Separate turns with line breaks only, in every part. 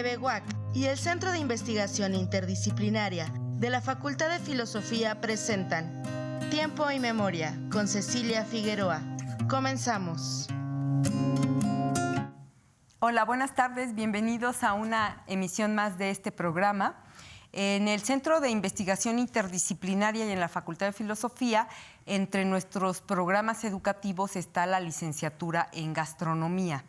TV UAC y el Centro de Investigación Interdisciplinaria de la Facultad de Filosofía presentan Tiempo y Memoria con Cecilia Figueroa. Comenzamos.
Hola, buenas tardes. Bienvenidos a una emisión más de este programa. En el Centro de Investigación Interdisciplinaria y en la Facultad de Filosofía, entre nuestros programas educativos está la licenciatura en Gastronomía.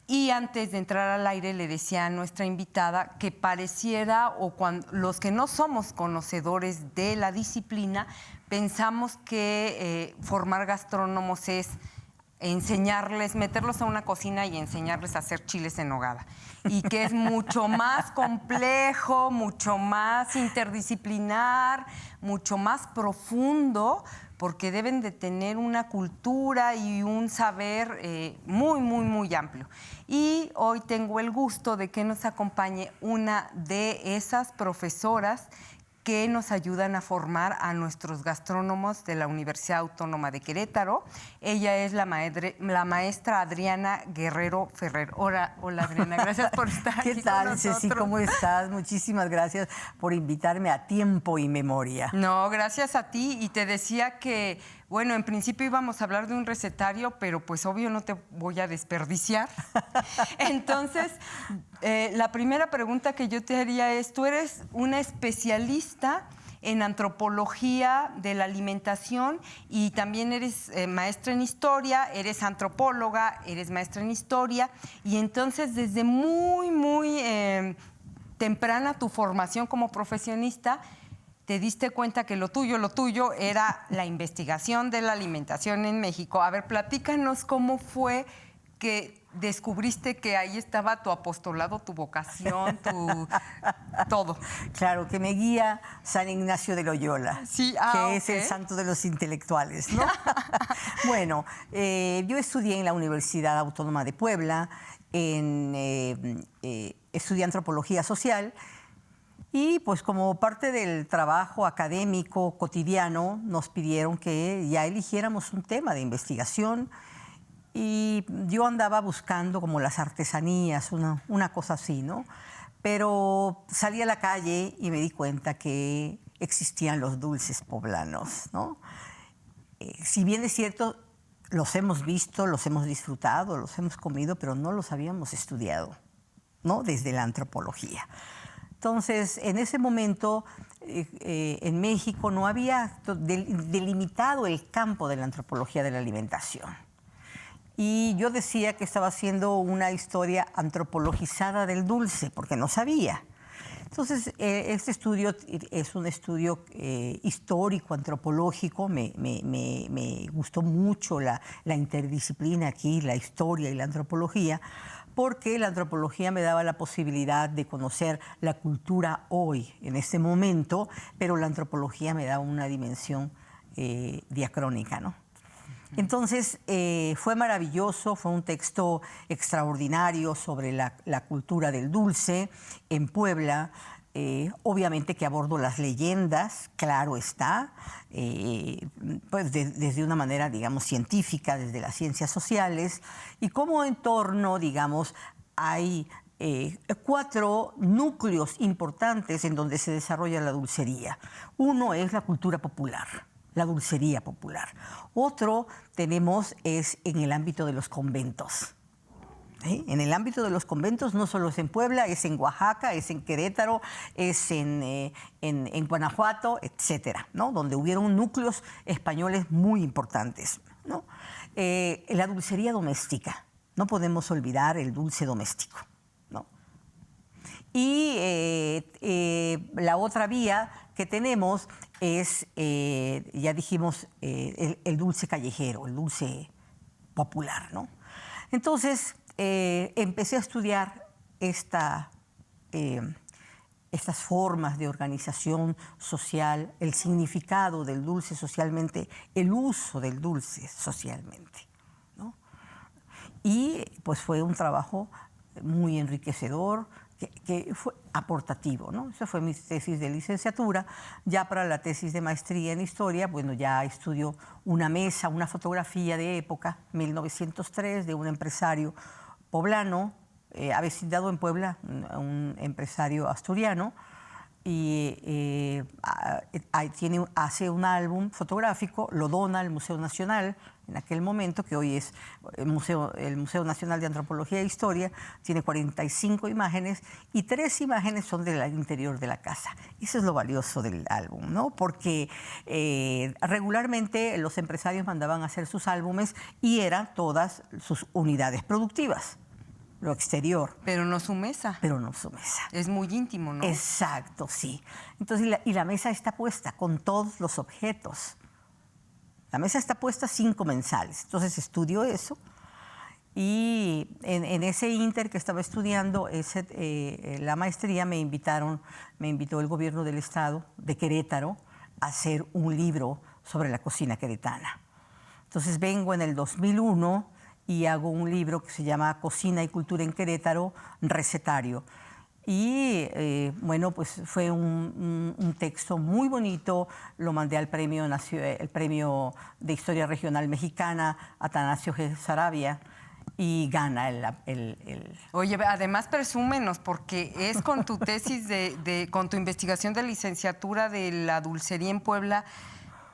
Y antes de entrar al aire le decía a nuestra invitada que pareciera, o cuando los que no somos conocedores de la disciplina, pensamos que formar gastrónomos es enseñarles, meterlos a una cocina y enseñarles a hacer chiles en nogada. Y que es mucho más complejo, mucho más interdisciplinar, mucho más profundo, porque deben de tener una cultura y un saber muy amplio. Y hoy tengo el gusto de que nos acompañe una de esas profesoras que nos ayudan a formar a nuestros gastrónomos de la Universidad Autónoma de Querétaro. Ella es la maestra Adriana Guerrero Ferrer. Hola Adriana, gracias por estar aquí.
¿Qué tal,
con nosotros.
Ceci? ¿Cómo estás? Muchísimas gracias por invitarme a Tiempo y Memoria.
No, gracias a ti. Y te decía que, bueno, en principio íbamos a hablar de un recetario, pero pues obvio no te voy a desperdiciar. Entonces, la primera pregunta que yo te haría es, tú eres una especialista en antropología de la alimentación y también eres maestra en historia, eres antropóloga, eres maestra en historia, y entonces desde muy temprana tu formación como profesionista te diste cuenta que lo tuyo era la investigación de la alimentación en México. A ver, platícanos cómo fue que descubriste que ahí estaba tu apostolado, tu vocación, tu todo.
Claro, que me guía San Ignacio de Loyola,
sí,
que es el santo de los intelectuales, ¿no? Bueno, yo estudié en la Universidad Autónoma de Puebla, estudié antropología social. Y pues como parte del trabajo académico cotidiano nos pidieron que ya eligiéramos un tema de investigación y yo andaba buscando como las artesanías, una cosa así, ¿no? Pero salí a la calle y me di cuenta que existían los dulces poblanos, ¿no? Si bien es cierto, los hemos visto, los hemos disfrutado, los hemos comido, pero no los habíamos estudiado, ¿no? Desde la antropología. Entonces, en ese momento, en México no había delimitado el campo de la antropología de la alimentación. Y yo decía que estaba haciendo una historia antropologizada del dulce, porque no sabía. Entonces, este estudio es un estudio histórico, antropológico. Me gustó mucho la interdisciplina aquí, la historia y la antropología, porque la antropología me daba la posibilidad de conocer la cultura hoy, en este momento, pero la antropología me daba una dimensión diacrónica, ¿no? Entonces, fue maravilloso, fue un texto extraordinario sobre la cultura del dulce en Puebla. Obviamente que abordo las leyendas, claro está, pues desde una manera, digamos, científica, desde las ciencias sociales, y como en torno, digamos, hay 4 núcleos importantes en donde se desarrolla la dulcería. Uno es la cultura popular, la dulcería popular. Otro tenemos es en el ámbito de los conventos. En el ámbito de los conventos, no solo es en Puebla, es en Oaxaca, es en Querétaro, es en Guanajuato, etcétera, ¿no? Donde hubieron núcleos españoles muy importantes, ¿no? La dulcería doméstica, no podemos olvidar el dulce doméstico, ¿no? Y la otra vía que tenemos es, ya dijimos, el dulce callejero, el dulce popular, ¿no? Entonces, empecé a estudiar estas formas de organización social, el significado del dulce socialmente, el uso del dulce socialmente, ¿no? Y pues fue un trabajo muy enriquecedor, que fue aportativo, ¿no? Esa fue mi tesis de licenciatura. Ya para la tesis de maestría en historia, bueno, ya estudió una mesa, una fotografía de época, 1903, de un empresario poblano, avecindado en Puebla, un empresario asturiano, y hace un álbum fotográfico, lo dona al Museo Nacional, en aquel momento, que hoy es el Museo Nacional de Antropología e Historia. Tiene 45 imágenes y 3 imágenes son del interior de la casa. Eso es lo valioso del álbum, ¿no? Porque regularmente los empresarios mandaban a hacer sus álbumes y eran todas sus unidades productivas. Lo exterior.
Pero no su mesa.
Pero no su mesa.
Es muy íntimo, ¿no?
Exacto, sí. Entonces, la mesa está puesta con todos los objetos. La mesa está puesta sin comensales. Entonces, estudio eso. Y en ese ínter que estaba estudiando la maestría, me invitó el gobierno del estado de Querétaro a hacer un libro sobre la cocina queretana. Entonces, vengo en el 2001 y hago un libro que se llama Cocina y Cultura en Querétaro, recetario. Y bueno, pues fue un texto muy bonito, lo mandé al premio de Historia Regional Mexicana, Atanasio G. Sarabia, y gana el...
Oye, además presúmenos, porque es con tu tesis, con tu investigación de licenciatura de la dulcería en Puebla,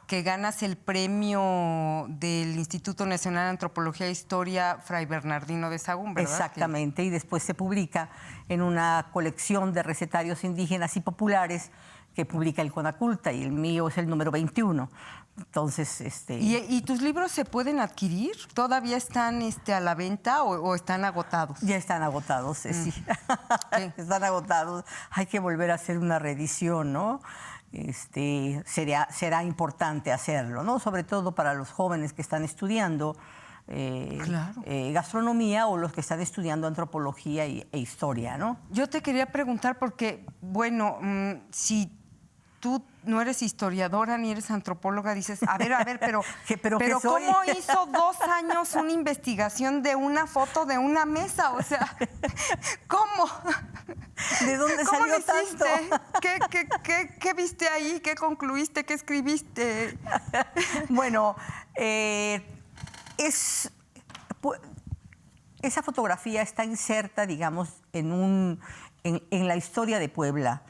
que ganas el premio del Instituto Nacional de Antropología e Historia Fray Bernardino de Sahagún, ¿verdad?
Exactamente, y después se publica en una colección de recetarios indígenas y populares que publica el Conaculta, y el mío es el número 21. Entonces,
¿Y tus libros se pueden adquirir? ¿Todavía están a la venta o están agotados?
Ya están agotados, sí. Están agotados. Hay que volver a hacer una reedición, ¿no? Será importante hacerlo, ¿no? Sobre todo para los jóvenes que están estudiando
claro.
Gastronomía, o los que están estudiando antropología e historia, ¿no?
Yo te quería preguntar porque, bueno, si tú no eres historiadora ni eres antropóloga, dices, a ver, pero ¿cómo hizo 2 años una investigación de una foto de una mesa? O sea, ¿cómo?
¿De dónde
¿Cómo
salió
lo hiciste?
tanto?
¿Qué viste ahí? ¿Qué concluiste? ¿Qué escribiste?
Bueno, esa fotografía está inserta, digamos, en la historia de Puebla.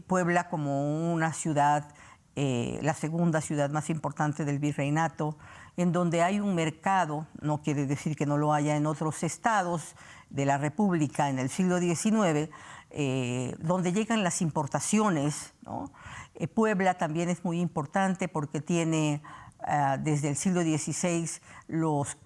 Puebla como una ciudad, la segunda ciudad más importante del virreinato, en donde hay un mercado, no quiere decir que no lo haya en otros estados de la República en el siglo XIX, donde llegan las importaciones, ¿no? Puebla también es muy importante porque tiene desde el siglo XVI los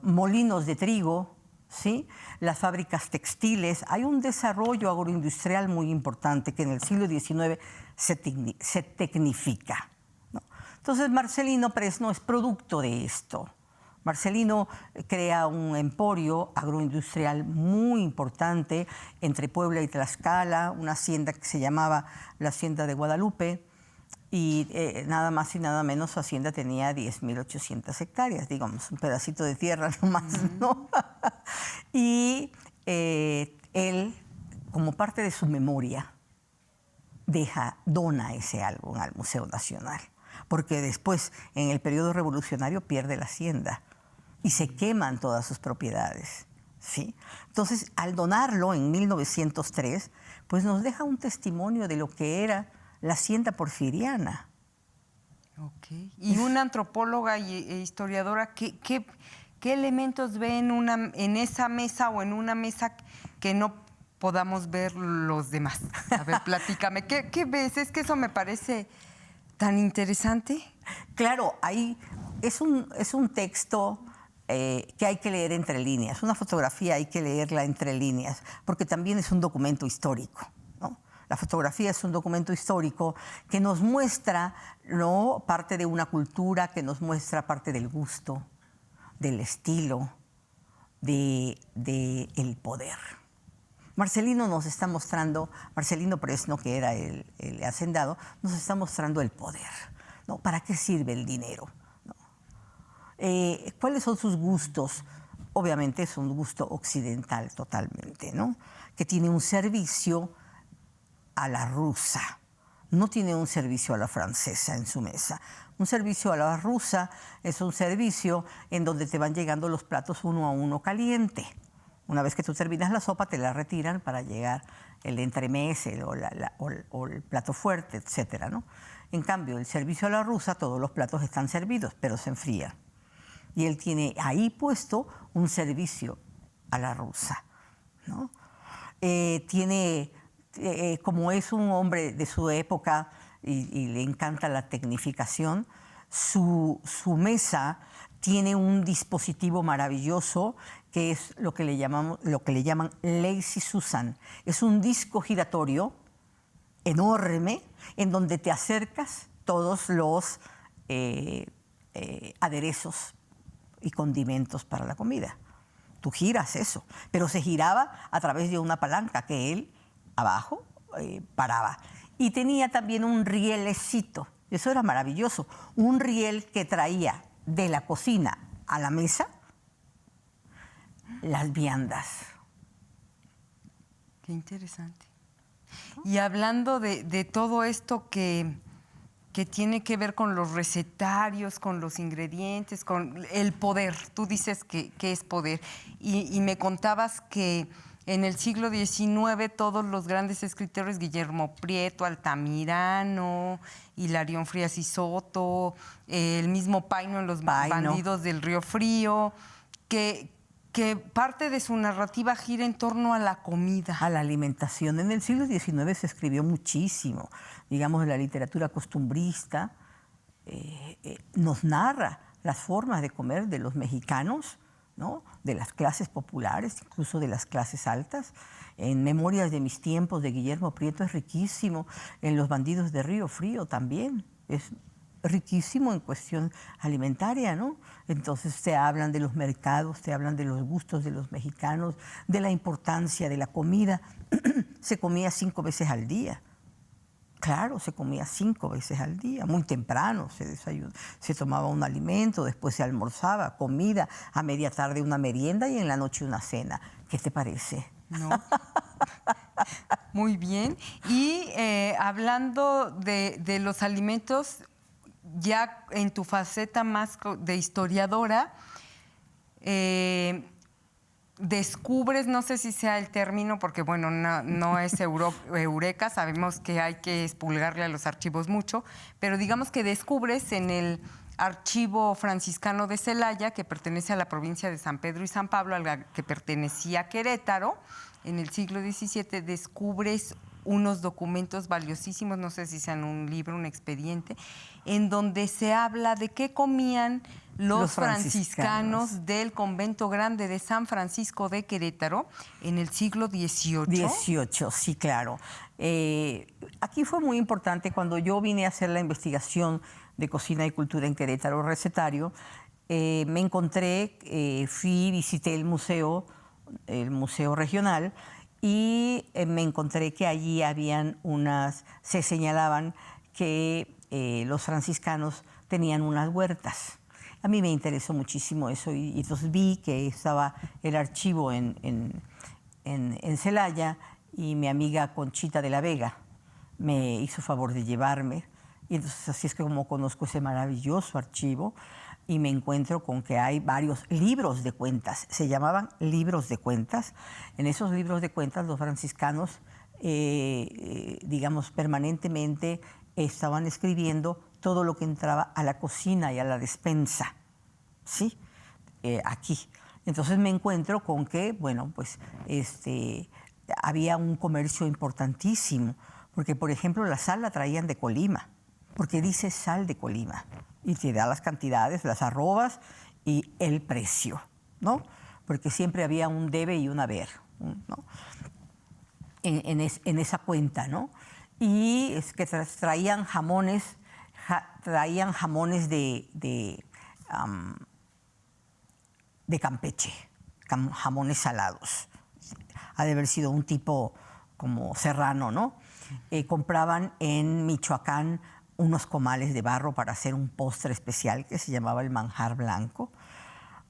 molinos de trigo, ¿sí? Las fábricas textiles. Hay un desarrollo agroindustrial muy importante que en el siglo XIX se tecnifica, ¿no? Entonces, Marcelino Presno es producto de esto. Marcelino crea un emporio agroindustrial muy importante entre Puebla y Tlaxcala, una hacienda que se llamaba la Hacienda de Guadalupe, y nada más y nada menos su hacienda tenía 10.800 hectáreas, digamos, un pedacito de tierra nomás, ¿no? Y él, como parte de su memoria, dona ese álbum al Museo Nacional, porque después, en el periodo revolucionario, pierde la hacienda y se queman todas sus propiedades, ¿sí? Entonces, al donarlo en 1903, pues nos deja un testimonio de lo que era la hacienda porfiriana.
Okay. Y una antropóloga e historiadora, ¿qué elementos ve en esa mesa o en una mesa que no podamos ver los demás? A ver, platícame, ¿qué ves? Es que eso me parece tan interesante.
Claro, es un texto que hay que leer entre líneas. Una fotografía hay que leerla entre líneas, porque también es un documento histórico, ¿no? La fotografía es un documento histórico que nos muestra, ¿no?, parte de una cultura, que nos muestra parte del gusto, del estilo, del poder. Marcelino nos está mostrando, Marcelino Presno, que era el hacendado, nos está mostrando el poder, ¿no? ¿Para qué sirve el dinero? ¿No? ¿Cuáles son sus gustos? Obviamente es un gusto occidental totalmente, ¿no? Que tiene un servicio a la rusa, no tiene un servicio a la francesa en su mesa. Un servicio a la rusa es un servicio en donde te van llegando los platos uno a uno caliente, Una vez que tú terminas la sopa, te la retiran para llegar el entremés o el plato fuerte, etcétera, ¿no? En cambio, el servicio a la rusa, todos los platos están servidos, pero se enfrían. Y él tiene ahí puesto un servicio a la rusa, ¿no? Como es un hombre de su época y le encanta la tecnificación, su mesa tiene un dispositivo maravilloso que es lo que le llaman Lazy Susan. Es un disco giratorio enorme en donde te acercas todos los aderezos y condimentos para la comida. Tú giras eso, pero se giraba a través de una palanca que él abajo paraba. Y tenía también un rielecito, eso era maravilloso, un riel que traía de la cocina a la mesa las viandas.
Qué interesante. Y hablando de todo esto que tiene que ver con los recetarios, con los ingredientes, con el poder, tú dices que es poder, y me contabas que en el siglo XIX todos los grandes escritores, Guillermo Prieto, Altamirano, Hilarión Frías y Soto, el mismo Paino en Los Bandidos del Río Frío, que parte de su narrativa gira en torno a la comida.
A la alimentación. En el siglo XIX se escribió muchísimo. Digamos, la literatura costumbrista nos narra las formas de comer de los mexicanos, ¿no? De las clases populares, incluso de las clases altas. En Memorias de mis tiempos, de Guillermo Prieto, es riquísimo. En Los Bandidos de Río Frío también es riquísimo en cuestión alimentaria, ¿no? Entonces te hablan de los mercados, te hablan de los gustos de los mexicanos, de la importancia de la comida. Se comía 5 veces al día. Claro, se comía 5 veces al día, muy temprano se tomaba un alimento, después se almorzaba, comida, a media tarde una merienda y en la noche una cena. ¿Qué te parece?
No. Muy bien. Y hablando de los alimentos, ya en tu faceta más de historiadora, descubres, no sé si sea el término, porque bueno, no es eureka, sabemos que hay que expurgarle a los archivos mucho, pero digamos que descubres en el archivo franciscano de Celaya, que pertenece a la provincia de San Pedro y San Pablo, a la que pertenecía Querétaro, en el siglo XVII, descubres unos documentos valiosísimos, no sé si sean un libro, un expediente, en donde se habla de qué comían los franciscanos del convento grande de San Francisco de Querétaro en el siglo XVIII.
XVIII, sí, claro. Aquí fue muy importante cuando yo vine a hacer la investigación de cocina y cultura en Querétaro, recetario, me encontré, visité el museo regional, y me encontré que allí se señalaban que los franciscanos tenían unas huertas. A mí me interesó muchísimo eso y entonces vi que estaba el archivo en Celaya y mi amiga Conchita de la Vega me hizo favor de llevarme. Y entonces así es como conozco ese maravilloso archivo y me encuentro con que hay varios libros de cuentas. Se llamaban libros de cuentas. En esos libros de cuentas los franciscanos, digamos, permanentemente estaban escribiendo todo lo que entraba a la cocina y a la despensa, ¿sí? Aquí. Entonces me encuentro con que, bueno, pues había un comercio importantísimo, porque, por ejemplo, la sal la traían de Colima, porque dice sal de Colima, y te da las cantidades, las arrobas y el precio, ¿no? Porque siempre había un debe y un haber, ¿no? En esa cuenta, ¿no? Y es que traían jamones de Campeche, jamones salados. Ha de haber sido un tipo como serrano, ¿no? Compraban en Michoacán unos comales de barro para hacer un postre especial que se llamaba el manjar blanco.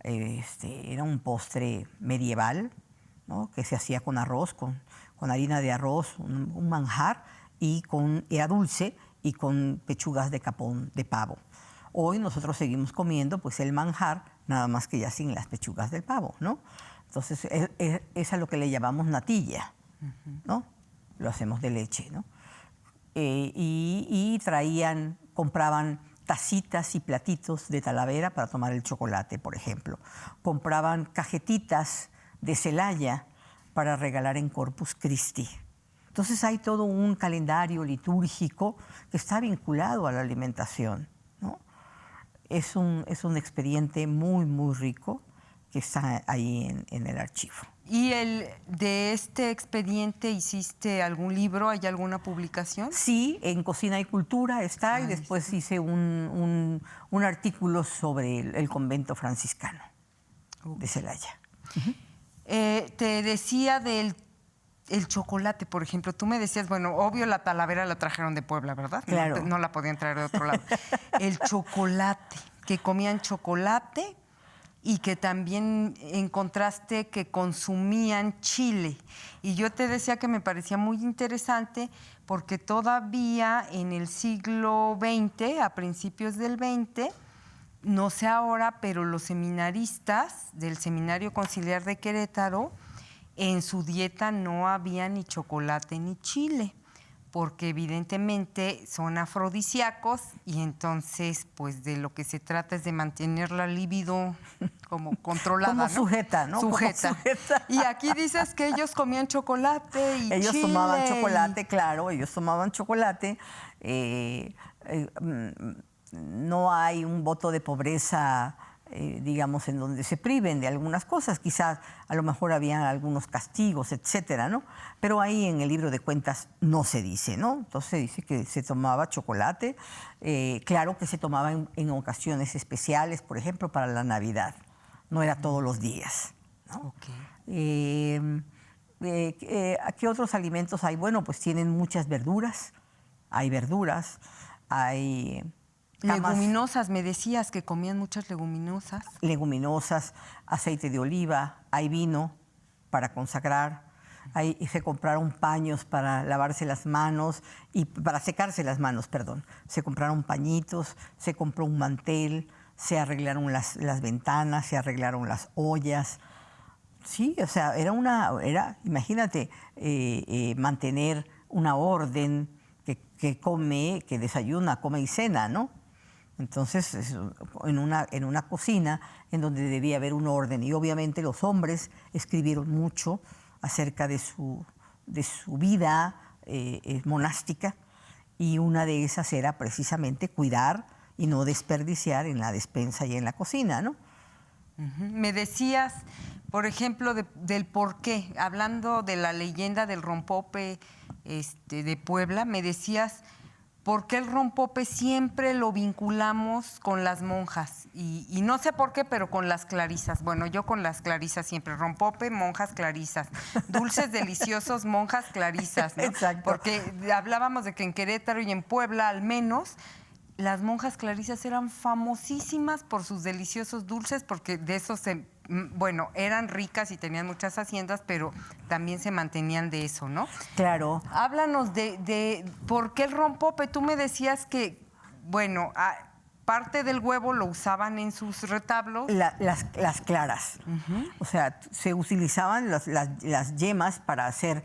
Era un postre medieval, ¿no? Que se hacía con arroz, con harina de arroz, un manjar, y era dulce y con pechugas de capón de pavo. Hoy nosotros seguimos comiendo pues el manjar, nada más que ya sin las pechugas del pavo, ¿no? Entonces, es a lo que le llamamos natilla, ¿no? Lo hacemos de leche, ¿no? Y compraban tacitas y platitos de Talavera para tomar el chocolate, por ejemplo. Compraban cajetitas de Celaya para regalar en Corpus Christi. Entonces hay todo un calendario litúrgico que está vinculado a la alimentación, ¿no? Es un expediente muy, muy rico que está ahí en el archivo.
¿Y de este expediente hiciste algún libro? ¿Hay alguna publicación?
Sí, en Cocina y Cultura está, y después hice un artículo sobre el convento franciscano de Celaya.
Te decía del chocolate, por ejemplo. Tú me decías, bueno, obvio la Talavera la trajeron de Puebla, ¿verdad?
Claro.
No la podían traer de otro lado. El chocolate, que comían chocolate y que también encontraste que consumían chile. Y yo te decía que me parecía muy interesante porque todavía en el siglo XX, a principios del XX, no sé ahora, pero los seminaristas del Seminario Conciliar de Querétaro, en su dieta no había ni chocolate ni chile, porque evidentemente son afrodisíacos y entonces pues de lo que se trata es de mantener la libido como controlada,
como
¿no?
sujeta, ¿no?
Sujeta.
Como sujeta.
Y aquí dices que ellos comían chocolate y
ellos
chile.
Tomaban chocolate, claro, ellos tomaban chocolate. No hay un voto de pobreza, digamos, en donde se priven de algunas cosas. Quizás a lo mejor había algunos castigos, etcétera, ¿no? Pero ahí en el libro de cuentas no se dice, ¿no? Entonces se dice que se tomaba chocolate. Claro que se tomaba en ocasiones especiales, por ejemplo, para la Navidad. No era todos los días, ¿no?
Okay.
¿Qué otros alimentos hay? Bueno, pues tienen muchas verduras. Hay verduras, hay...
Leguminosas, me decías que comían muchas leguminosas.
Leguminosas, aceite de oliva, hay vino para consagrar, se compraron paños para lavarse las manos y para secarse las manos, perdón. Se compraron pañitos, se compró un mantel, se arreglaron las ventanas, se arreglaron las ollas. Sí, o sea, imagínate, mantener una orden que come, que desayuna, come y cena, ¿no? Entonces, en una cocina en donde debía haber un orden. Y obviamente los hombres escribieron mucho acerca de su vida monástica, y una de esas era precisamente cuidar y no desperdiciar en la despensa y en la cocina, ¿no?
Me decías, por ejemplo, del por qué, hablando de la leyenda del rompope de Puebla, me decías... ¿Por qué el rompope siempre lo vinculamos con las monjas? Y no sé por qué, pero con las clarisas. Bueno, yo con las clarisas siempre. Rompope, monjas, clarisas. Dulces deliciosos, monjas, clarisas, ¿no?
Exacto.
Porque hablábamos de que en Querétaro y en Puebla, al menos, las monjas clarisas eran famosísimas por sus deliciosos dulces, porque de esos bueno, eran ricas y tenían muchas haciendas, pero también se mantenían de eso, ¿no?
Claro.
Háblanos de por qué el rompope. Tú me decías que, bueno, parte del huevo lo usaban en sus retablos.
Las claras. O sea, se utilizaban las yemas para hacer,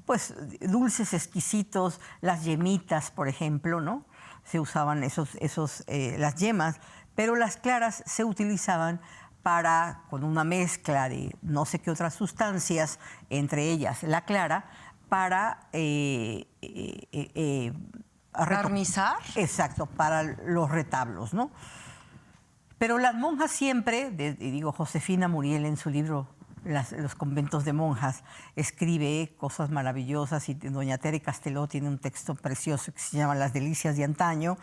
pues, dulces exquisitos, las yemitas, por ejemplo, ¿no? Se usaban las yemas, pero las claras se utilizaban con una mezcla de no sé qué otras sustancias, entre ellas la clara, para...
¿Barnizar?
Exacto, para los retablos, ¿no? Pero las monjas siempre, Josefina Muriel en su libro Los conventos de monjas, escribe cosas maravillosas, y doña Tere Casteló tiene un texto precioso que se llama Las delicias de antaño,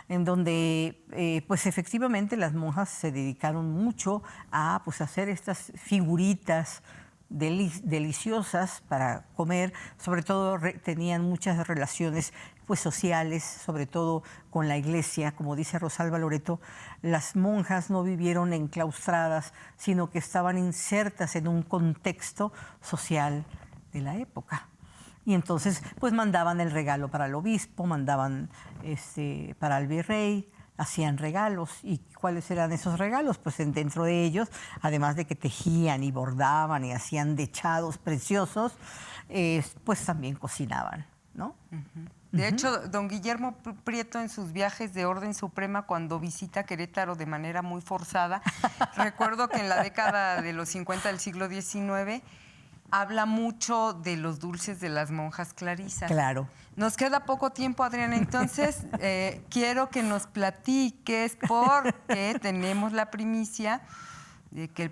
en donde pues efectivamente las monjas se dedicaron mucho a hacer estas figuritas deliciosas para comer. Sobre todo tenían muchas relaciones pues sociales, sobre todo con la iglesia. Como dice Rosalba Loreto, las monjas no vivieron enclaustradas, sino que estaban insertas en un contexto social de la época. Y entonces pues mandaban el regalo para el obispo, mandaban para el virrey, hacían regalos. ¿Y cuáles eran esos regalos? Pues dentro de ellos, además de que tejían y bordaban y hacían dechados preciosos, pues también cocinaban, ¿no?
De hecho, don Guillermo Prieto, en sus viajes de Orden Suprema, cuando visita Querétaro de manera muy forzada, recuerdo que en la década de los 50 del siglo XIX habla mucho de los dulces de las monjas clarisas.
Claro.
Nos queda poco tiempo, Adriana, entonces quiero que nos platiques, porque tenemos la primicia de que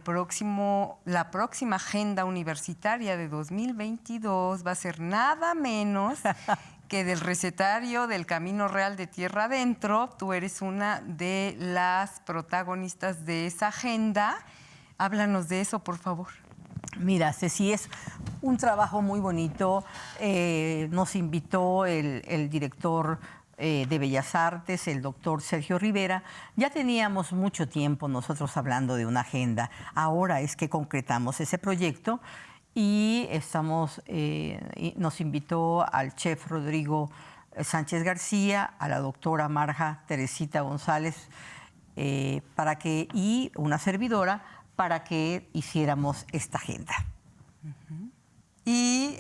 la próxima agenda universitaria de 2022 va a ser nada menos que del recetario del Camino Real de Tierra Adentro. Tú eres una de las protagonistas de esa agenda. Háblanos de eso, por favor.
Mira, Ceci, es un trabajo muy bonito. Nos invitó el director de Bellas Artes, el doctor Sergio Rivera. Ya teníamos mucho tiempo nosotros hablando de una agenda. Ahora es que concretamos ese proyecto y nos invitó al chef Rodrigo Sánchez García, a la doctora Marja Teresita González y una servidora para que hiciéramos esta agenda.
Y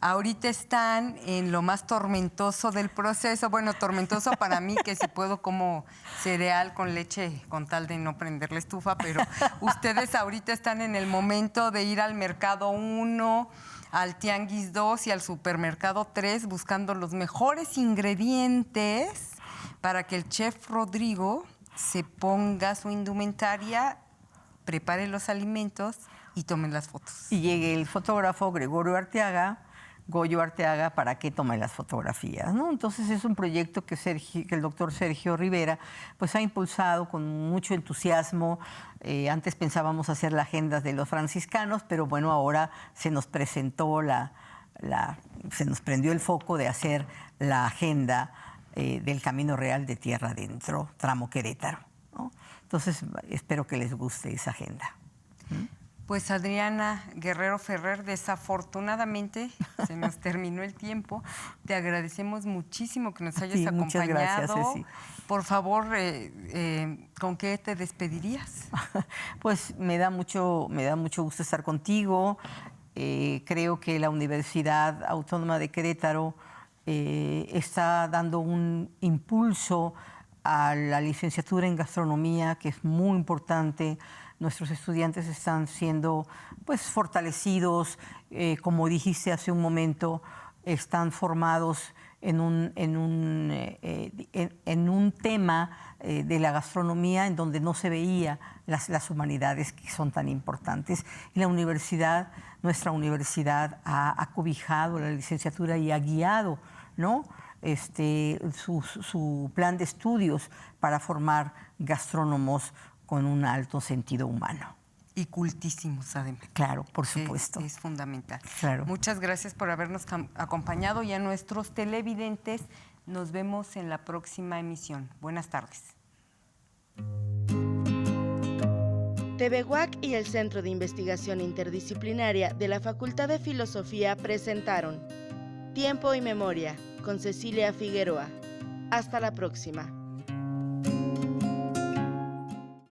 ahorita están en lo más tormentoso del proceso. Bueno, tormentoso para mí, que si puedo como cereal con leche con tal de no prender la estufa, pero ustedes ahorita están en el momento de ir al mercado 1, al tianguis 2 y al supermercado 3 buscando los mejores ingredientes para que el chef Rodrigo se ponga su indumentaria, prepare los alimentos y tomen las fotos.
Y llegue el fotógrafo Goyo Arteaga, para que tome las fotografías, ¿no? Entonces es un proyecto que el doctor Sergio Rivera pues ha impulsado con mucho entusiasmo. Antes pensábamos hacer la agenda de los franciscanos, pero bueno, ahora se nos presentó se nos prendió el foco de hacer la agenda del Camino Real de Tierra Adentro, tramo Querétaro, ¿no? Entonces espero que les guste esa agenda.
Pues Adriana Guerrero Ferrer, desafortunadamente se nos terminó el tiempo. Te agradecemos muchísimo que nos hayas acompañado.
Muchas gracias, Ceci.
Por favor, ¿con qué te despedirías?
Pues me da mucho gusto estar contigo. Creo que la Universidad Autónoma de Querétaro está dando un impulso a la licenciatura en gastronomía, que es muy importante. Nuestros estudiantes están siendo pues fortalecidos, como dijiste hace un momento, están formados en un tema de la gastronomía en donde no se veía las humanidades, que son tan importantes. Y nuestra universidad ha acobijado la licenciatura y ha guiado, ¿no?, su plan de estudios para formar gastrónomos con un alto sentido humano.
Y cultísimos, además.
Claro, por supuesto.
Es fundamental.
Claro.
Muchas gracias por habernos acompañado, y a nuestros televidentes nos vemos en la próxima emisión. Buenas tardes.
TV UAC y el Centro de Investigación Interdisciplinaria de la Facultad de Filosofía presentaron Tiempo y Memoria con Cecilia Figueroa. Hasta la próxima.